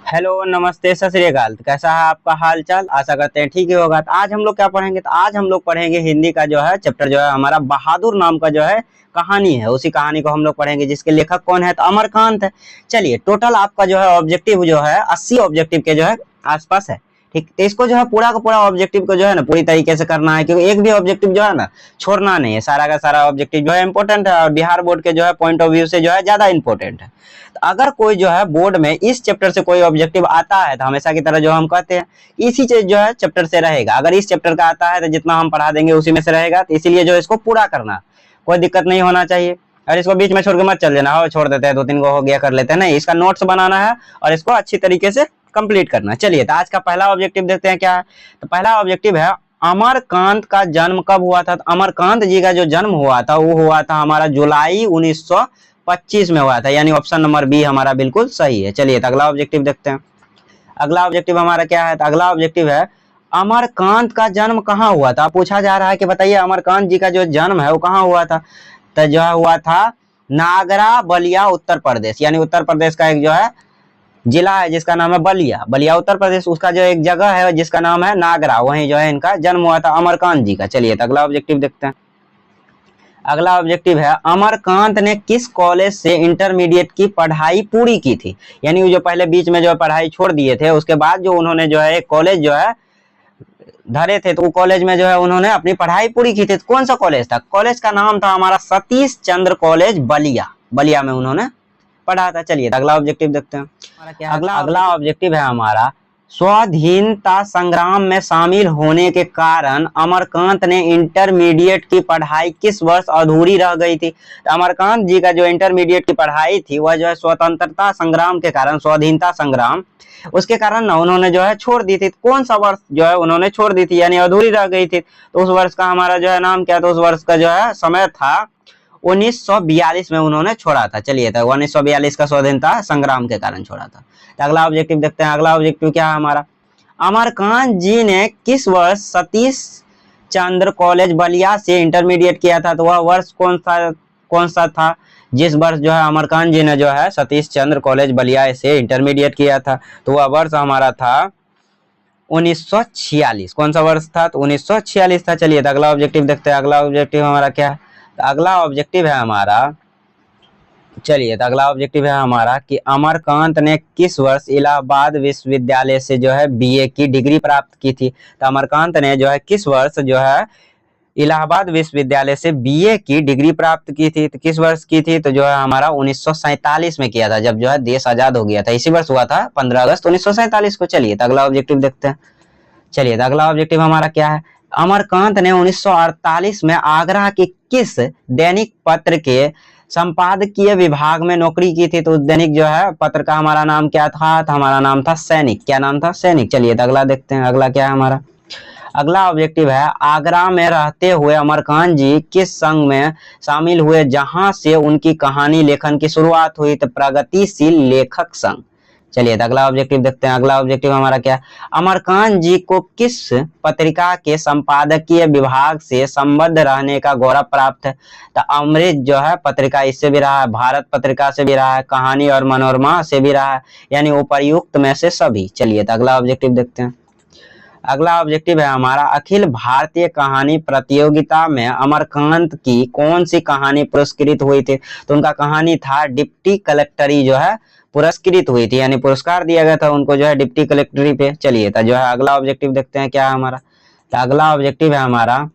Hello, नमस्ते, सत श्री अकाल। तो कैसा है आपका हाल चाल? आशा करते हैं ठीक ही होगा। तो आज हम लोग क्या पढ़ेंगे? तो आज हम लोग पढ़ेंगे हिंदी का जो है चैप्टर, जो है हमारा बहादुर नाम का जो है कहानी है। उसी कहानी को हम लोग पढ़ेंगे, जिसके लेखक कौन है? तो अमरकांत है। चलिए, टोटल आपका जो है ऑब्जेक्टिव जो है 80 ऑब्जेक्टिव के जो है आसपास है। ठीक, तो इसको जो है पूरा का पूरा ऑब्जेक्टिव को जो है ना पूरी तरीके से करना है, क्योंकि एक भी ऑब्जेक्टिव जो है ना छोड़ना नहीं है। सारा का सारा ऑब्जेक्टिव जो है इंपॉर्टेंट है, और बिहार बोर्ड के जो है पॉइंट ऑफ व्यू से जो है ज्यादा इंपॉर्टेंट है। तो अगर कोई जो है बोर्ड में इस चैप्टर से कोई ऑब्जेक्टिव आता है, तो हमेशा की तरह जो हम कहते हैं इसी चीज जो है चैप्टर से रहेगा। अगर इस चैप्टर का आता है तो जितना हम पढ़ा देंगे उसी में से रहेगा। तो इसीलिए जो इसको पूरा करना, कोई दिक्कत नहीं होना चाहिए। और इसको बीच में छोड़ के मत चल देना, हो छोड़ देते हैं, 2-3 को हो गया कर लेते हैं। नहीं, इसका नोट्स बनाना है और इसको अच्छी तरीके से कंप्लीट करना। चलिए, तो आज का पहला ऑब्जेक्टिव देखते हैं क्या है। तो पहला ऑब्जेक्टिव है, अमरकांत का जन्म कब हुआ था? तो अमरकांत जी का जो जन्म हुआ था वो हुआ था हमारा जुलाई 1925 में हुआ था, यानी ऑप्शन नंबर बी हमारा बिल्कुल सही है। चलिए, तो अगला ऑब्जेक्टिव देखते हैं। अगला ऑब्जेक्टिव हमारा क्या है? तो अगला ऑब्जेक्टिव है, अमरकांत का जन्म कहाँ हुआ था? पूछा जा रहा है कि बताइए अमरकांत जी का जो जन्म है वो कहाँ हुआ था। तो जो हुआ था नागरा बलिया, उत्तर प्रदेश। यानी उत्तर प्रदेश का एक जो है जिला है जिसका नाम है बलिया। बलिया उत्तर प्रदेश, उसका जो एक जगह है जिसका नाम है नागरा, वहीं जो है इनका जन्म हुआ था अमरकांत जी का। चलिए, तो अगला ऑब्जेक्टिव देखते हैं। अगला ऑब्जेक्टिव है, अमरकांत ने किस कॉलेज से इंटरमीडिएट की पढ़ाई पूरी की थी? यानी वो जो पहले बीच में जो पढ़ाई छोड़ दिए थे, उसके बाद जो उन्होंने जो है एक कॉलेज जो है धरे थे, तो वो कॉलेज में जो है उन्होंने अपनी पढ़ाई पूरी की थी। तो कौन सा कॉलेज था? कॉलेज का नाम था हमारा सतीश चंद्र कॉलेज बलिया। बलिया में उन्होंने पढ़ा था। चलिए, अगला ऑब्जेक्टिव देखते हैं। अगला ऑब्जेक्टिव है हमारा, स्वाधीनता संग्राम में शामिल होने के कारण अमरकांत ने इंटरमीडिएट की पढ़ाई किस वर्ष अधूरी रह गई थी? तो अमरकांत जी का जो इंटरमीडिएट की पढ़ाई थी वह जो है स्वतंत्रता संग्राम के कारण, स्वाधीनता संग्राम उसके कारण ना उन्होंने जो है छोड़ दी थी। कौन सा वर्ष जो है उन्होंने छोड़ दी थी, यानी अधूरी रह गई थी? तो उस वर्ष का हमारा जो है नाम क्या था? उस वर्ष का जो है समय था 1942 में उन्होंने छोड़ा था। चलिए, तो 1942 का स्वाधीनता संग्राम के कारण छोड़ा था। तो अगला ऑब्जेक्टिव देखते हैं। अगला ऑब्जेक्टिव क्या है हमारा, अमरकांत जी ने किस वर्ष सतीश चंद्र कॉलेज बलिया से इंटरमीडिएट किया था? तो वह वर्ष कौन सा था जिस वर्ष जो है अमरकांत जी ने जो है सतीश चंद्र कॉलेज बलिया से इंटरमीडिएट किया था? तो वह वर्ष हमारा था 1946। कौन सा वर्ष था? तो 1946 था। चलिए, तो अगला ऑब्जेक्टिव देखते हैं। अगला ऑब्जेक्टिव हमारा क्या है? तो अगला ऑब्जेक्टिव है हमारा, चलिए, तो अगला ऑब्जेक्टिव है हमारा कि अमरकांत ने किस वर्ष इलाहाबाद विश्वविद्यालय से जो है बीए की डिग्री प्राप्त की थी? तो अमरकांत ने जो है किस वर्ष जो है इलाहाबाद विश्वविद्यालय से बीए की डिग्री प्राप्त की थी? तो किस वर्ष की थी? तो जो है हमारा 1947 में किया था, जब जो है देश आजाद हो गया था। इसी वर्ष हुआ था 15 अगस्त 1947 को। चलिए, तो अगला ऑब्जेक्टिव देखते हैं। चलिए, तो अगला ऑब्जेक्टिव हमारा क्या है, अमरकांत ने 1948 में आगरा के किस दैनिक पत्र के संपादकीय विभाग में नौकरी की थी? तो दैनिक जो है पत्र का हमारा नाम क्या था? तो हमारा नाम था सैनिक। क्या नाम था? सैनिक। चलिए, तो अगला देखते हैं। अगला क्या है हमारा, अगला ऑब्जेक्टिव है, आगरा में रहते हुए अमरकांत जी किस संघ में शामिल हुए जहां से उनकी कहानी लेखन की शुरुआत हुई? तो प्रगतिशील लेखक संघ। चलिए, तो अगला ऑब्जेक्टिव देखते हैं। अगला ऑब्जेक्टिव हमारा क्या, अमरकांत जी को किस पत्रिका के संपादकीय विभाग से संबद्ध रहने का गौरव प्राप्त है? तो अमृत जो है पत्रिका, इससे भी रहा है, भारत पत्रिका से भी रहा है, कहानी और मनोरमा से भी रहा है, यानी उपर्युक्त में से सभी। चलिए, तो अगला ऑब्जेक्टिव देखते हैं। अगला ऑब्जेक्टिव है हमारा, अखिल भारतीय कहानी प्रतियोगिता में अमरकांत की कौन सी कहानी पुरस्कृत हुई थी? तो उनका कहानी था डिप्टी कलेक्टरी जो है पुरस्कृत हुई थी, यानी पुरस्कार दिया गया था उनको जो है डिप्टी कलेक्टरी पे। चलिए, तो जो है अगला ऑब्जेक्टिव देखते हैं क्या है हमारा। तो अगला ऑब्जेक्टिव है हमारा,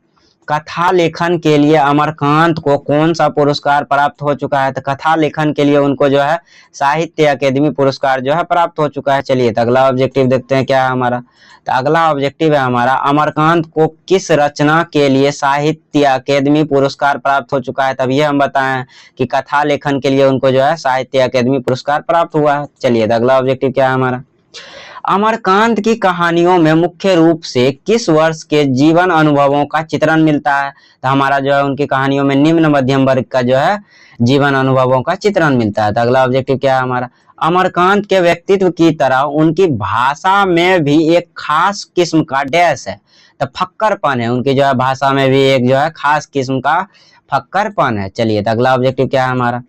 कथा लेखन के लिए अमरकांत को कौन सा पुरस्कार प्राप्त हो चुका है? तो कथा लेखन के लिए उनको जो है साहित्य अकेदमी पुरस्कार जो है प्राप्त हो चुका है। चलिए, तो अगला ऑब्जेक्टिव देखते हैं क्या है हमारा। तो अगला ऑब्जेक्टिव है हमारा, अमरकांत को किस रचना के लिए साहित्य अकेदमी पुरस्कार प्राप्त हो चुका है? तब ये हम बताएं कि कथा लेखन के लिए उनको जो है साहित्य अकेदमी पुरस्कार प्राप्त हुआ है। चलिए, तो अगला ऑब्जेक्टिव क्या है हमारा, अमरकांत की कहानियों में मुख्य रूप से किस वर्ष के जीवन अनुभवों का चित्रण मिलता है? तो हमारा जो है उनकी कहानियों में निम्न मध्यम वर्ग का जो है जीवन अनुभवों का चित्रण मिलता है। तो अगला ऑब्जेक्टिव क्या है हमारा, अमरकांत के व्यक्तित्व की तरह उनकी भाषा में भी एक खास किस्म का डैश है। तो फक्करपन है, उनकी जो है भाषा में भी एक जो है खास किस्म का फक्करपन है। चलिए, तो अगला ऑब्जेक्टिव क्या है हमारा,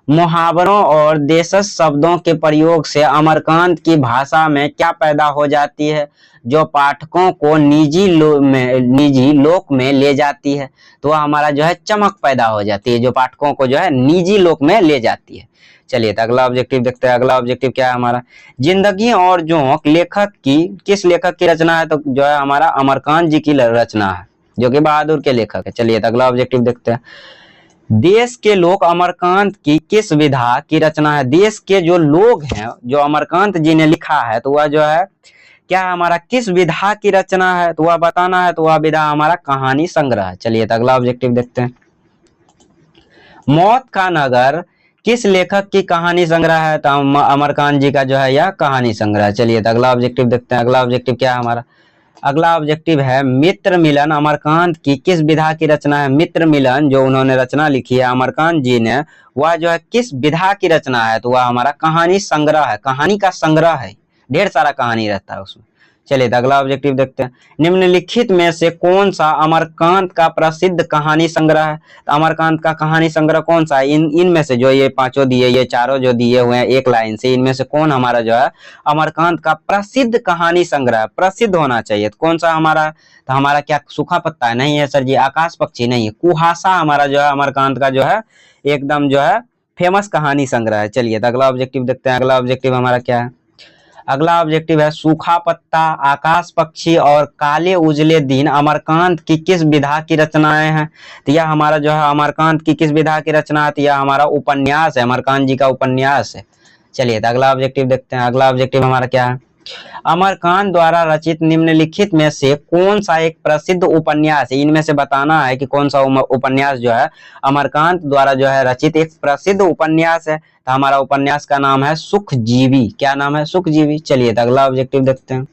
मुहावरों और देशज शब्दों के प्रयोग से अमरकांत की भाषा में क्या पैदा हो जाती है, जो पाठकों को निजी लोक में ले जाती है। तो वह हमारा जो है चमक पैदा हो जाती है, जो पाठकों को जो है निजी लोक में ले जाती है। चलिए तो अगला ऑब्जेक्टिव देखते हैं। अगला ऑब्जेक्टिव क्या है हमारा, जिंदगी और जोंक लेखक की किस लेखक की रचना है, तो जो है हमारा अमरकांत जी की रचना है, जो कि बहादुर के लेखक है। चलिए तो अगला ऑब्जेक्टिव देखते हैं। देश के लोग अमरकांत की किस विधा की रचना है। देश के जो लोग हैं जो अमरकांत जी ने लिखा है, तो वह जो है क्या हमारा किस विधा की रचना है, तो वह बताना है। तो वह विधा हमारा कहानी संग्रह है। चलिए तो अगला ऑब्जेक्टिव देखते हैं। मौत का नगर किस लेखक की कहानी संग्रह है, तो अमरकांत जी का जो है यह कहानी संग्रह। चलिए तो अगला ऑब्जेक्टिव देखते हैं। अगला ऑब्जेक्टिव क्या है हमारा, अगला ऑब्जेक्टिव है मित्र मिलन अमरकांत की किस विधा की रचना है। मित्र मिलन जो उन्होंने रचना लिखी है अमरकांत जी ने, वह जो है किस विधा की रचना है, तो वह हमारा कहानी संग्रह है, कहानी का संग्रह है, ढेर सारा कहानी रहता है उसमें। चलिए तो अगला ऑब्जेक्टिव देखते हैं। निम्नलिखित में से कौन सा अमरकांत का प्रसिद्ध कहानी संग्रह है, तो अमरकांत का कहानी संग्रह कौन सा है। इनमें से जो ये पांचों दिए, ये चारों जो दिए हुए हैं एक लाइन से, इनमें से कौन हमारा जो है अमरकांत का प्रसिद्ध कहानी संग्रह, प्रसिद्ध होना चाहिए। तो कौन सा हमारा, तो हमारा क्या सूखा पत्ता है, नहीं है सर जी। आकाश पक्षी नहीं है, कुहासा हमारा जो है अमरकांत का जो है एकदम जो है फेमस कहानी संग्रह है। चलिए तो अगला ऑब्जेक्टिव देखते हैं। अगला ऑब्जेक्टिव हमारा क्या है, अगला ऑब्जेक्टिव है सूखा पत्ता, आकाश पक्षी और काले उजले दिन अमरकांत की किस विधा की रचनाएं हैं। तो यह हमारा जो है अमरकांत की किस विधा की रचना है, तो यह हमारा उपन्यास है, अमरकांत जी का उपन्यास है। चलिए तो अगला ऑब्जेक्टिव देखते हैं। अगला ऑब्जेक्टिव हमारा क्या है, अमरकांत द्वारा रचित निम्नलिखित में से कौन सा एक प्रसिद्ध उपन्यास है। इनमें से बताना है कि कौन सा उपन्यास जो है अमरकांत द्वारा जो है रचित एक प्रसिद्ध उपन्यास है। तो हमारा उपन्यास का नाम है सुखजीवी। क्या नाम है, सुखजीवी। चलिए तो अगला ऑब्जेक्टिव देखते हैं।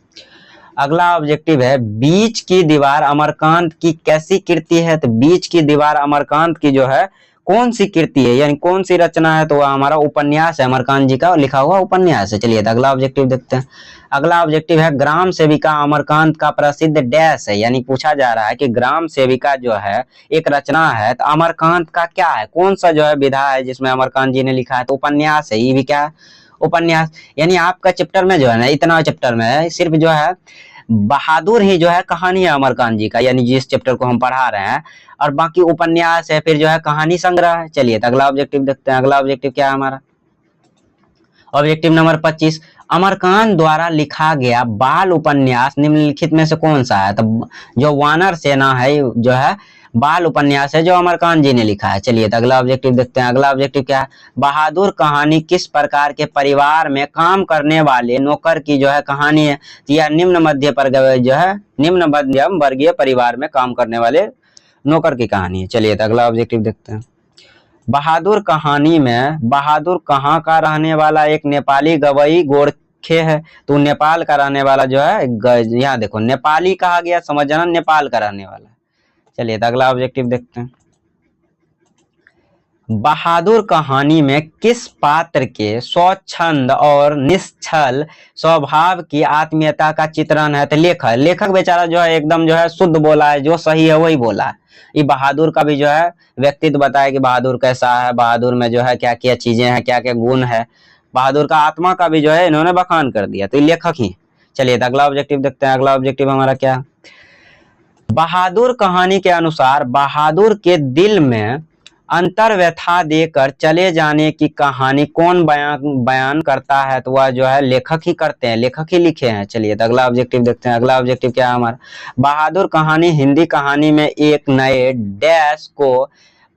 अगला ऑब्जेक्टिव है बीच की दीवार अमरकांत की कैसी कृति है। तो बीच की दीवार अमरकांत की जो है कौन सी कृति है, यानी कौन सी रचना है, तो वह हमारा उपन्यास है, अमरकांत जी का लिखा हुआ उपन्यास है। चलिए तो अगला ऑब्जेक्टिव देखते हैं। अगला ऑब्जेक्टिव है ग्राम सेविका अमरकांत का प्रसिद्ध डैश है, यानी पूछा जा रहा है कि ग्राम सेविका जो है एक रचना है, तो अमरकांत का क्या है, कौन सा जो है विधा है जिसमें अमरकांत जी ने लिखा है, तो उपन्यास है। ये भी क्या है, उपन्यास। यानी आपका चैप्टर में जो है ना, इतना चैप्टर में है सिर्फ जो है बहादुर ही जो है कहानी है अमरकांत जी का, यानी जिस चैप्टर को हम पढ़ा रहे हैं, और बाकी उपन्यास है, फिर जो है कहानी संग्रह है। चलिए तो अगला ऑब्जेक्टिव देखते हैं। अगला ऑब्जेक्टिव क्या है हमारा, ऑब्जेक्टिव नंबर 25, अमरकांत द्वारा लिखा गया बाल उपन्यास निम्नलिखित में से कौन सा है। तो जो वानर सेना है जो है बाल उपन्यास है जो अमरकांत जी ने लिखा है। चलिए तो अगला ऑब्जेक्टिव देखते हैं। अगला ऑब्जेक्टिव क्या है, बहादुर कहानी किस प्रकार के परिवार में काम करने वाले नौकर की जो है कहानी है। यह निम्न मध्यम वर्गीय परिवार में काम करने वाले नौकर की कहानी है। चलिए तो अगला ऑब्जेक्टिव देखते हैं। बहादुर कहानी में बहादुर कहाँ का रहने वाला एक नेपाली गवई गोरखे है। तो नेपाल का रहने वाला जो है, यहाँ देखो नेपाली कहा गया, समझ जाना नेपाल का रहने वाला। चलिए तो अगला ऑब्जेक्टिव देखते हैं। बहादुर कहानी में किस पात्र के स्वच्छंद और निश्चल स्वभाव की आत्मीयता का चित्रण है। तो लेखक बेचारा जो है एकदम जो है शुद्ध बोला है, जो सही है वही बोला है। ये बहादुर का भी जो है व्यक्तित्व बताया कि बहादुर कैसा है, बहादुर में जो है क्या क्या चीजें हैं, क्या क्या गुण है, बहादुर का आत्मा का भी जो है इन्होंने बखान कर दिया। तो ये लेखक ही। चलिए तो अगला ऑब्जेक्टिव देखते हैं। अगला ऑब्जेक्टिव हमारा क्या, बहादुर कहानी के अनुसार बहादुर के दिल में अंतर व्यथा देकर चले जाने की कहानी कौन बयान करता है। तो वह जो है लेखक ही करते हैं, लेखक ही लिखे हैं। चलिए तो अगला ऑब्जेक्टिव देखते हैं। अगला ऑब्जेक्टिव क्या है हमारा, बहादुर कहानी हिंदी कहानी में एक नए डैश को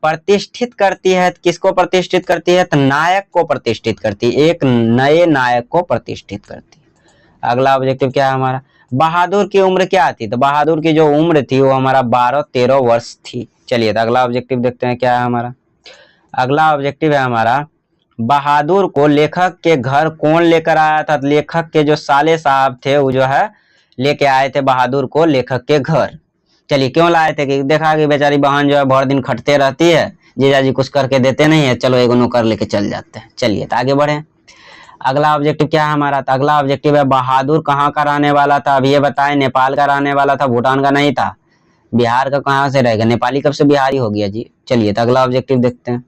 प्रतिष्ठित करती है। किसको प्रतिष्ठित करती है, तो नायक को प्रतिष्ठित करती है, एक नए नायक को प्रतिष्ठित करती है। अगला ऑब्जेक्टिव क्या है हमारा, बहादुर की उम्र क्या थी। तो बहादुर की जो उम्र थी वो हमारा 12-13 वर्ष थी। चलिए तो अगला ऑब्जेक्टिव देखते हैं क्या है हमारा। अगला ऑब्जेक्टिव है हमारा, बहादुर को लेखक के घर कौन लेकर आया था। लेखक के जो साले साहब थे वो जो है लेके आए थे बहादुर को लेखक के घर। चलिए क्यों लाए थे, कि देखा कि बेचारी बहन जो है भर दिन खटते रहती है, जीजा जी कुछ करके देते नहीं है, चलो एक नौकर लेके चल जाते हैं। चलिए तो आगे बढ़े। अगला ऑब्जेक्टिव क्या है हमारा, तो अगला ऑब्जेक्टिव है बहादुर कहाँ का रहने वाला था। अभी ये बताएं, नेपाल का रहने वाला था, भूटान का नहीं था। बिहार का कहाँ से रहेगा, नेपाली कब से बिहारी हो गया जी। चलिए तो अगला ऑब्जेक्टिव देखते हैं।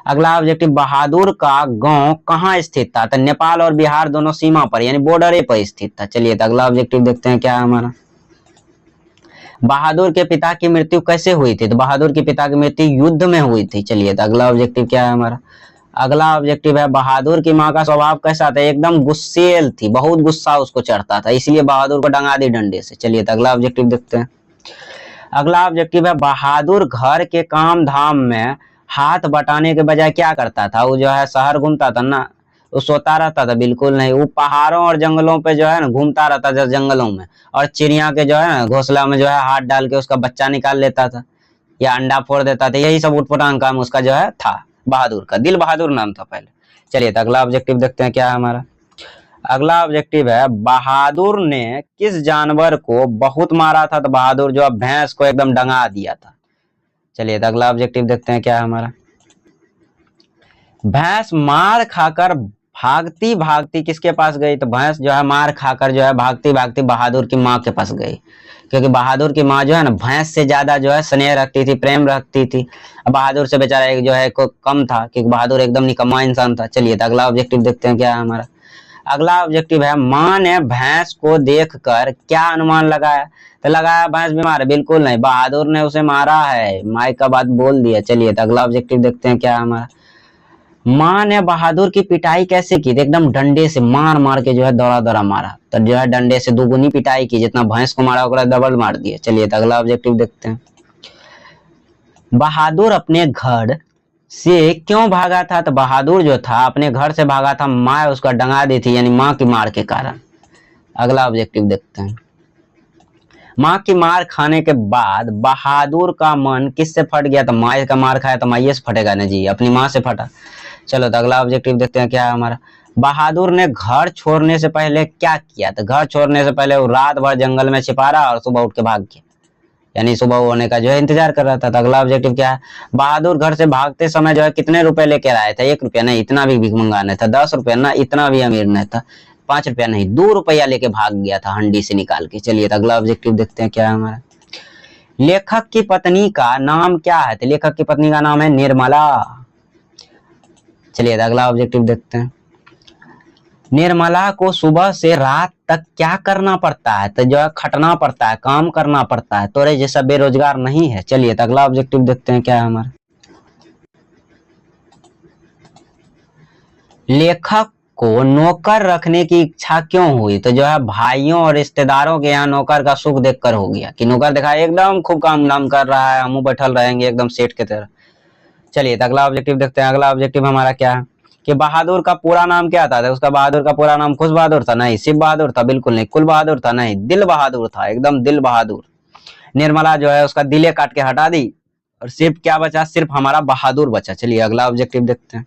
अगला ऑब्जेक्टिव, बहादुर का गांव कहाँ स्थित था? तो नेपाल और बिहार दोनों सीमा पर यानी बॉर्डर पर स्थित था। चलिए तो अगला ऑब्जेक्टिव देखते हैं क्या है हमारा। बहादुर के पिता की मृत्यु कैसे हुई थी? तो बहादुर के पिता की मृत्यु युद्ध में हुई थी। चलिए तो अगला ऑब्जेक्टिव क्या है हमारा। अगला ऑब्जेक्टिव है, बहादुर की माँ का स्वभाव कैसा था? एकदम गुस्सेल थी, बहुत गुस्सा उसको चढ़ता था, इसलिए बहादुर को डंगा दी डंडे से। चलिए तो अगला ऑब्जेक्टिव देखते हैं। अगला ऑब्जेक्टिव है, बहादुर घर के काम धाम में हाथ बटाने के बजाय क्या करता था? वो जो है शहर घूमता था ना, वो सोता रहता था? बिल्कुल नहीं, वो पहाड़ों और जंगलों पे जो है ना घूमता रहता था, जंगलों में, और चिड़िया के जो है ना घोंसला में जो है हाथ डाल के उसका बच्चा निकाल लेता था या अंडा फोड़ देता था। यही सब उटपटांग काम उसका जो है था बहादुर का। दिल बहादुर नाम था पहले। चलिए तो अगला ऑब्जेक्टिव देखते हैं क्या है हमारा। अगला ऑब्जेक्टिव है, बहादुर ने किस जानवर को बहुत मारा था? तो बहादुर जो है भैंस को एकदम डंगा दिया था। चलिए तो अगला ऑब्जेक्टिव देखते हैं क्या है हमारा। भैंस मार खाकर भागती भागती किसके पास गई? तो भैंस जो है मार खाकर जो है भागती भागती बहादुर की माँ के पास गई, क्योंकि बहादुर की माँ जो है ना भैंस से ज्यादा जो है स्नेह रखती थी, प्रेम रखती थी। बहादुर से बेचारा एक जो है को कम था, क्योंकि बहादुर एकदम निकम्मा इंसान था। चलिए तो अगला ऑब्जेक्टिव देखते हैं क्या है हमारा। अगला ऑब्जेक्टिव है, माँ ने भैंस को देखकर क्या अनुमान लगाया? तो लगाया भैंस बीमार है? बिल्कुल नहीं, बहादुर ने उसे मारा है, माई का बात बोल दिया। चलिए तो अगला ऑब्जेक्टिव देखते हैं क्या है हमारा। माँ ने बहादुर की पिटाई कैसे की? एकदम डंडे से मार मार के जो है दौड़ा दौड़ा मारा, तो जो है डंडे से दुगुनी पिटाई की, जितना भैंस को मारा ओकरा डबल मार दिया। चलिए तो अगला ऑब्जेक्टिव देखते हैं। बहादुर अपने घर से क्यों भागा था? तो बहादुर जो था अपने घर से भागा था, माँ उसका डंगा दी थी, यानी माँ की मार के कारण। अगला ऑब्जेक्टिव देखते हैं। माँ की मार खाने के बाद बहादुर का मन किससे फट गया? तो माँ का मार खाया तो माँ से फटेगा ना जी, अपनी माँ से फटा। चलो तो अगला ऑब्जेक्टिव देखते हैं क्या है हमारा। बहादुर ने घर छोड़ने से पहले क्या किया? तो घर छोड़ने से पहले वो रात भर जंगल में छिपा रहा और सुबह उठ के भाग गया, यानी सुबह होने का जो है इंतजार कर रहा था। तो अगला ऑब्जेक्टिव क्या है। बहादुर घर से भागते समय जो है कितने रुपए लेकर आया था? 1 रुपया नहीं, इतना भी भीख मंगा नहीं था। 10 रुपया ना, इतना भी अमीर नहीं था। 5 रुपया नहीं, 2 रुपया लेके भाग गया था हंडी से निकाल के। चलिए तो अगला ऑब्जेक्टिव देखते हैं क्या है हमारा। लेखक की पत्नी का नाम क्या है? तो लेखक की पत्नी का नाम है निर्मला। चलिए तो अगला ऑब्जेक्टिव देखते हैं। निर्मला को सुबह से रात तक क्या करना पड़ता है? तो जो है खटना पड़ता है, काम करना पड़ता है, तोरे जैसा बेरोजगार नहीं है। चलिए तो अगला ऑब्जेक्टिव देखते हैं क्या है हमारा। लेखक को नौकर रखने की इच्छा क्यों हुई? तो जो है भाइयों और रिश्तेदारों के यहाँ नौकर का सुख देखकर हो गया, कि नौकर देखा एकदम खूब काम धाम कर रहा है, हम बैठल रहेंगे एकदम सेठ की तरह। चलिए तो अगला ऑब्जेक्टिव देखते हैं। अगला ऑब्जेक्टिव हमारा क्या है कि बहादुर का पूरा नाम क्या था? तो उसका बहादुर का पूरा नाम खुश बहादुर था? नहीं। शिव बहादुर था? बिल्कुल नहीं। कुल बहादुर था? नहीं। दिल बहादुर था, एकदम दिल बहादुर। निर्मला जो है उसका दिले काट के हटा दी, और सिर्फ क्या बचा? सिर्फ हमारा बहादुर बचा। चलिए अगला ऑब्जेक्टिव देखते हैं।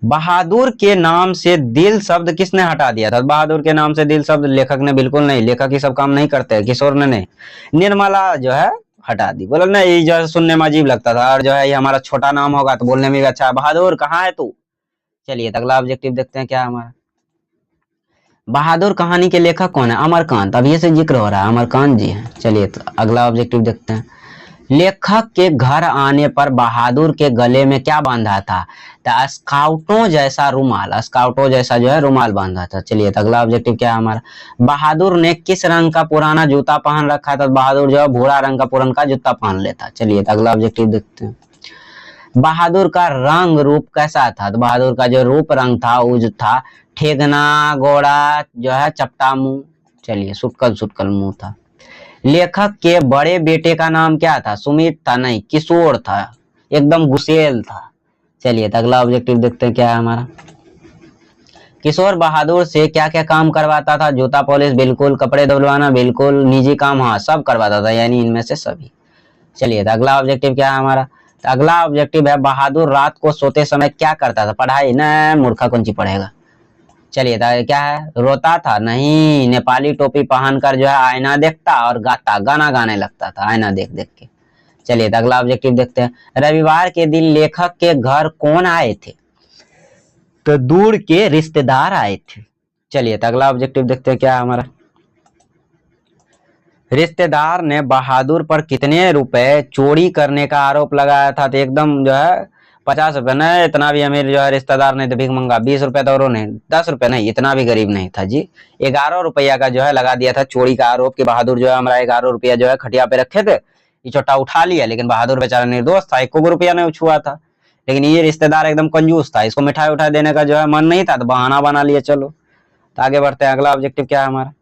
बहादुर के नाम से दिल शब्द किसने हटा दिया था? बहादुर के नाम से दिल शब्द लेखक ने? बिल्कुल नहीं, लेखक ही सब काम नहीं करते, किशोर ने नहीं। निर्मला जो है हटा दी, बोला ना ये जो है सुनने में अजीब लगता था, और जो है ये हमारा छोटा नाम होगा तो बोलने में भी अच्छा है। बहादुर कहाँ है तू? चलिए तो अगला ऑब्जेक्टिव देखते हैं क्या है हमारा। बहादुर कहानी के लेखक कौन है? अमरकांत। अभी से जिक्र हो रहा है, अमरकांत जी हैं। चलिए तो अगला ऑब्जेक्टिव देखते हैं। लेखक के घर आने पर बहादुर के गले में क्या बांधा था? तो स्काउटों जैसा रुमाल, स्काउटों जैसा जो है रुमाल बांधा था। चलिए तो अगला ऑब्जेक्टिव क्या है हमारा। बहादुर ने किस रंग का पुराना जूता पहन रखा था? बहादुर जो है भूरा रंग का पुराना जूता पहन लेता। चलिए तो अगला ऑब्जेक्टिव देखते हैं। बहादुर का रंग रूप कैसा था? तो बहादुर का जो रूप रंग था वो जो था ठेगना गोड़ा जो है चपटा मुंह। चलिए सुटकल सुटकल मुंह था। लेखक के बड़े बेटे का नाम क्या था? सुमित था? नहीं, किशोर था, एकदम गुसेल था। चलिए तो अगला ऑब्जेक्टिव देखते हैं क्या है हमारा। किशोर बहादुर से क्या क्या काम करवाता था? जूता पॉलिश बिल्कुल, कपड़े धुलवाना बिल्कुल, निजी काम हाँ सब करवाता था, यानी इनमें से सभी। चलिए तो अगला ऑब्जेक्टिव क्या है हमारा। तो अगला ऑब्जेक्टिव है, बहादुर रात को सोते समय क्या करता था? पढ़ाई? न, मूर्खा कौन सी पढ़ेगा। चलिए तो क्या है, रोता था? नहीं, नेपाली टोपी पहनकर जो है आईना देखता और गाता, गाना गाने लगता था आईना देख देख के। चलिए तो अगला ऑब्जेक्टिव देखते हैं। रविवार के दिन लेखक के घर कौन आए थे? तो दूर के रिश्तेदार आए थे। चलिए तो अगला ऑब्जेक्टिव देखते हैं क्या है हमारा। रिश्तेदार ने बहादुर पर कितने रुपए चोरी करने का आरोप लगाया था? तो एकदम जो है 50 रुपए नहीं, इतना भी अमीर जो है रिश्तेदार नहीं थे, भीख मंगा। 20 रुपए तो और नहीं, 10 रुपए नहीं, इतना भी गरीब नहीं था जी। 11 रुपया का जो है लगा दिया था चोरी का आरोप कि बहादुर जो है हमारा 11 रुपया जो है खटिया पे रखे थे, ये छोटा उठा लिया। लेकिन बहादुर बेचारा निर्दोष था, 1 रुपया नहीं छुआ था। लेकिन ये रिश्तेदार एकदम कंजूस था, इसको मिठाई उठाई देने का जो है मन नहीं था, तो बहाना बना लिया। चलो तो आगे बढ़ते हैं। अगला ऑब्जेक्टिव क्या है हमारा,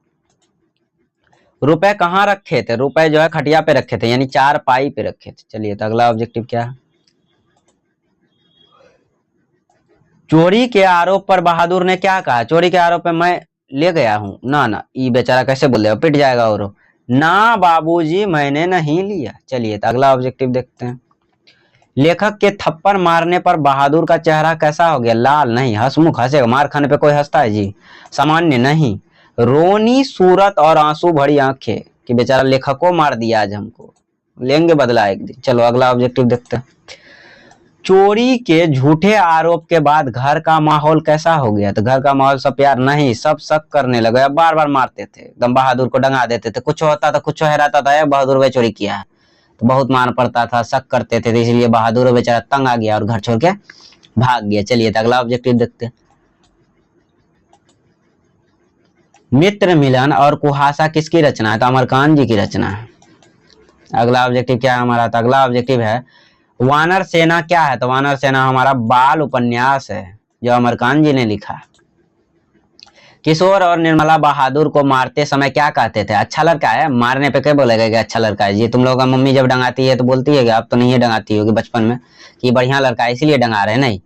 रुपए कहाँ रखे थे, रुपए जो है खटिया पे रखे थे, यानी 4 पाई पे रखे थे। चलिए तो अगला ऑब्जेक्टिव क्या है, चोरी के आरोप पर बहादुर ने क्या कहा, चोरी के आरोप पे मैं ले गया हूं ना ना, ये बेचारा कैसे बोल देगा, पिट जाएगा। और ना बाबूजी मैंने नहीं लिया। चलिए तो अगला ऑब्जेक्टिव देखते हैं। लेखक के थप्पड़ मारने पर बहादुर का चेहरा कैसा हो गया, लाल नहीं, हंसमुख, हंसेगा। मार खाने पे कोई हंसता है जी, सामान्य नहीं, रोनी सूरत और आंसू भरी आंखें कि बेचारा लेखक को मार दिया, आज हमको लेंगे बदला एक दिन। चलो अगला ऑब्जेक्टिव देखते हैं। चोरी के झूठे आरोप के बाद घर का माहौल कैसा हो गया, तो घर का माहौल सब प्यार नहीं, सब शक करने लगे, बार बार मारते थे, एकदम बहादुर को डंगा देते थे। कुछ होता था, कुछ हराता था, बहादुर भाई चोरी किया है, तो बहुत मार पड़ता था, शक करते थे, तो इसलिए बहादुर बेचारा तंग आ गया और घर छोड़ के भाग गया। चलिए तो अगला ऑब्जेक्टिव देखते हैं। मित्र मिलन और कुहासा किसकी रचना है, तो अमरकांत जी की रचना है। अगला ऑब्जेक्टिव क्या है हमारा, तो अगला ऑब्जेक्टिव है वानर सेना क्या है, तो वानर सेना हमारा बाल उपन्यास है जो अमरकांत जी ने लिखा। किशोर और निर्मला बहादुर को मारते समय क्या कहते थे, अच्छा लड़का है, मारने पे क्या बोलेगा कि अच्छा लड़का है जी। तुम लोगों का मम्मी जब डंगाती है तो बोलती है कि आप तो नहीं डंगाती होगी बचपन में कि बढ़िया लड़का है इसलिए डंगा रहे, नहीं,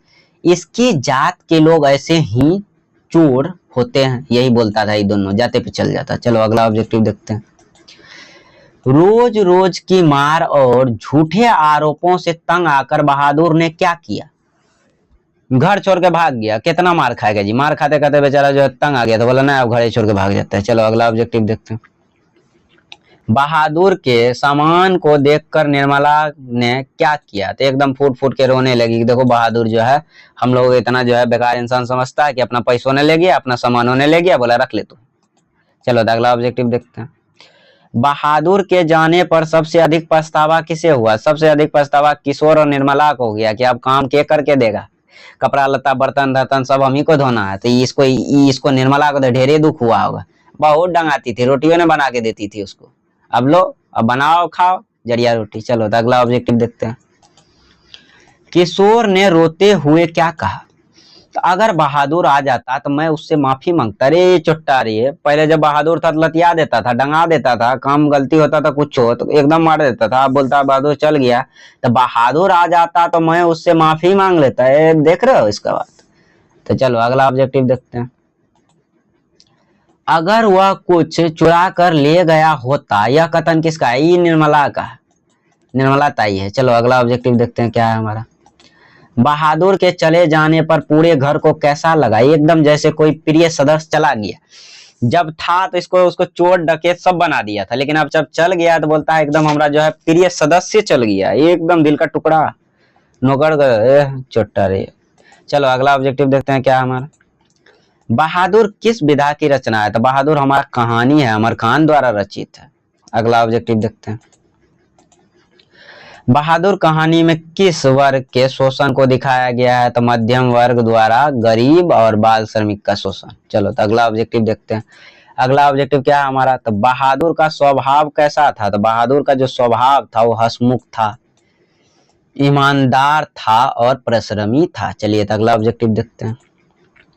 इसकी जात के लोग ऐसे ही चोर होते हैं, यही बोलता था, ये दोनों जाते पे चल जाता। चलो अगला ऑब्जेक्टिव देखते हैं। रोज रोज की मार और झूठे आरोपों से तंग आकर बहादुर ने क्या किया, घर छोड़ के भाग गया। कितना मार खाएगा जी, मार खाते खाते बेचारा जो है तंग आ गया, तो बोला ना अब घर छोड़ के भाग जाता है। चलो अगला ऑब्जेक्टिव देखते हैं। बहादुर के सामान को देखकर निर्मला ने क्या किया, तो एकदम फूट फूट के रोने लगी कि देखो बहादुर जो है हम लोग इतना जो है बेकार इंसान समझता है कि अपना पैसों ने ले गया, अपना सामानों ने ले गया, बोला रख ले तू। चलो तो अगला ऑब्जेक्टिव देखते हैं। बहादुर के जाने पर सबसे अधिक पछतावा किसे हुआ, सबसे अधिक पछतावा किशोर और निर्मला को हो गया कि अब काम के करके देगा, कपड़ा लत्ता बर्तन धर्तन सब हम ही को धोना है। तो इसको निर्मला को तो ढेरे दुख हुआ होगा, बहुत डंगाती थी, रोटियों ने बना के देती थी उसको, अब लो अब बनाओ खाओ जरिया रोटी। चलो तो अगला ऑब्जेक्टिव देखते हैं। किशोर ने रोते हुए क्या कहा, तो अगर बहादुर आ जाता तो मैं उससे माफी मांगता। रे चुट्टा रे, पहले जब बहादुर था तो लतिया देता था, डंगा देता था, काम गलती होता था कुछ हो तो एकदम मार देता था। अब बोलता बहादुर चल गया, तो बहादुर आ जाता तो मैं उससे माफी मांग लेता है। देख रहे हो इसका बात। तो चलो अगला ऑब्जेक्टिव देखते हैं। अगर वह कुछ चुरा कर ले गया होता, यह कथन किसका है, ये निर्मला का, निर्मला ताई है। चलो अगला ऑब्जेक्टिव देखते हैं क्या है हमारा। बहादुर के चले जाने पर पूरे घर को कैसा लगा, एकदम जैसे कोई प्रिय सदस्य चला गया। जब था तो इसको उसको चोर डकैत सब बना दिया था, लेकिन अब जब चल गया तो बोलता है एकदम हमारा जो है प्रिय सदस्य चल गया, एकदम दिल का टुकड़ा नौकर गए चोट्टा रे। चलो अगला ऑब्जेक्टिव देखते हैं क्या हमारा। बहादुर किस विधा की रचना है, तो बहादुर हमारा कहानी है, अमरकांत द्वारा रचित है। अगला ऑब्जेक्टिव देखते हैं। बहादुर कहानी में किस वर्ग के शोषण को दिखाया गया है, तो मध्यम वर्ग द्वारा गरीब और बाल श्रमिक का शोषण। चलो तो अगला ऑब्जेक्टिव देखते हैं। अगला ऑब्जेक्टिव क्या है हमारा, तो बहादुर का स्वभाव कैसा था, तो बहादुर का जो स्वभाव था वो हंसमुख था, ईमानदार था और परिश्रमी था। चलिए तो अगला ऑब्जेक्टिव देखते हैं।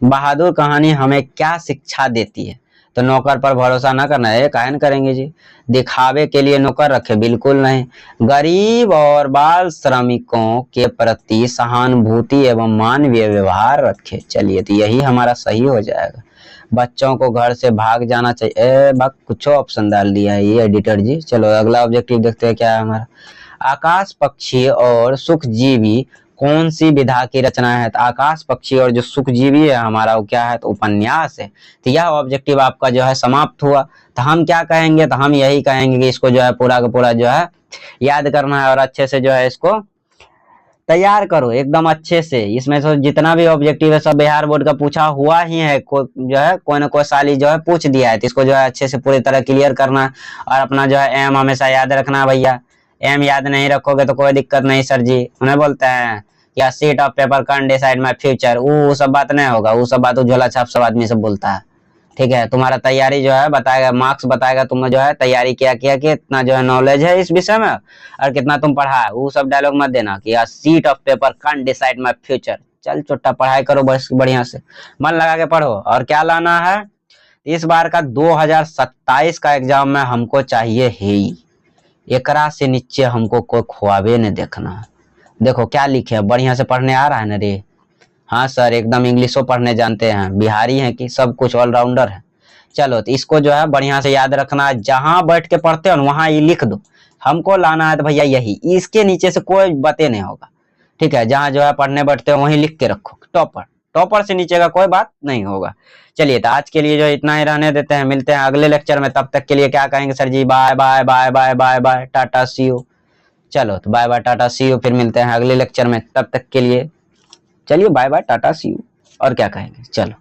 बहादुर कहानी हमें क्या शिक्षा देती है, तो नौकर पर भरोसा न करना है, काहे न करेंगे जी, दिखावे के लिए नौकर रखे, बिल्कुल नहीं, गरीब और बाल श्रमिकों के प्रति सहानुभूति एवं मानवीय व्यवहार रखे। चलिए तो यही हमारा सही हो जाएगा। बच्चों को घर से भाग जाना चाहिए, कुछ ऑप्शन डाल दिया है ये एडिटर जी। चलो अगला ऑब्जेक्टिव देखते हैं क्या है हमारा। आकाश पक्षी और सुखजीवी कौन सी विधा की रचना है, तो आकाश पक्षी और जो सुखजीवी है हमारा वो क्या है, तो उपन्यास है। तो यह ऑब्जेक्टिव आपका जो है समाप्त हुआ। तो हम क्या कहेंगे, तो हम यही कहेंगे कि इसको जो है पूरा का पूरा जो है याद करना है और अच्छे से जो है इसको तैयार करो एकदम अच्छे से। इसमें से जितना भी ऑब्जेक्टिव है सब बिहार बोर्ड का पूछा हुआ ही है, जो है कोई ना कोई साली जो है पूछ दिया है, तो इसको जो है अच्छे से पूरी तरह क्लियर करना है और अपना जो है एम हमेशा याद रखना है भैया। एम याद नहीं रखोगे तो कोई दिक्कत नहीं सर जी, उन्हें बोलते हैं या seat of paper can decide my future, वो सब बात नहीं होगा, वो सब बात झोला छाप सब आदमी सब बोलता है। ठीक है, तुम्हारा तैयारी जो है बताएगा, मार्क्स बताएगा तुमने जो है तैयारी किया कि इतना जो है नॉलेज है इस विषय में और कितना तुम पढ़ा है। वो सब डायलॉग मत देना कि seat of paper can decide my future. चल चुट्टा, पढ़ाई करो बस बढ़िया से, मन लगा के पढ़ो। और क्या लाना है इस बार का 2027 का एग्जाम में हमको चाहिए ही, एकरा से नीचे हमको कोई ख्वाबे नहीं देखना। देखो क्या लिखे है, बढ़िया से पढ़ने आ रहा है ना रे? हाँ सर, एकदम इंग्लिशो पढ़ने जानते हैं, बिहारी हैं कि सब कुछ ऑलराउंडर है। चलो तो इसको जो है बढ़िया से याद रखना, जहां बैठ के पढ़ते हो ना वहां ये लिख दो। हमको लाना है तो भैया यही, इसके नीचे से कोई बातें नहीं होगा। ठीक है, जहां जो है पढ़ने बैठते हो वहीं लिख के रखो टॉपर, टॉपर से नीचे का कोई बात नहीं होगा। चलिए तो आज के लिए जो इतना ही रहने देते हैं, मिलते हैं अगले लेक्चर में। तब तक के लिए क्या कहेंगे सर जी? Bye bye bye bye bye bye, tata see you. चलो तो bye bye tata see you, फिर मिलते हैं अगले लेक्चर में। तब तक के लिए चलिए bye bye tata see you, और क्या कहेंगे, चलो।